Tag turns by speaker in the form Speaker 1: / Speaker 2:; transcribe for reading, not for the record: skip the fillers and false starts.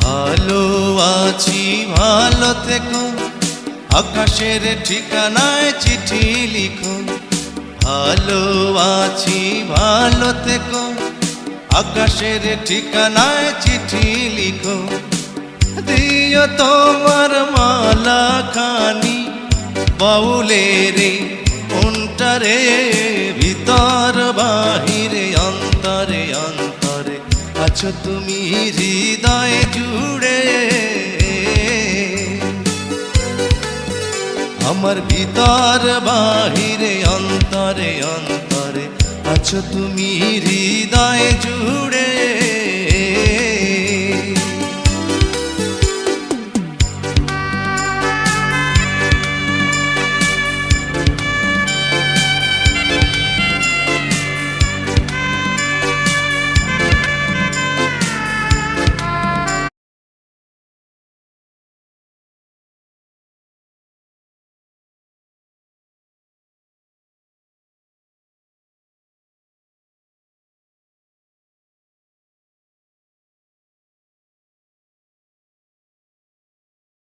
Speaker 1: ভালো আছি ভালো থেকো, আকাশের ঠিকানায় চিঠি লিখো। ভালো আছি ভালো থেকো, আকাশের ঠিকানায় চিঠি লিখো। দিও তোমার মালা খানি বাউলের মনটারে, ভিতর বাহিরে অন্তরে অন্তরে আছো তুমি হৃদয় জুড়ে। আমার ভিতর বাহিরে অন্তরে অন্তরে আছো তুমি হৃদয় জুড়ে।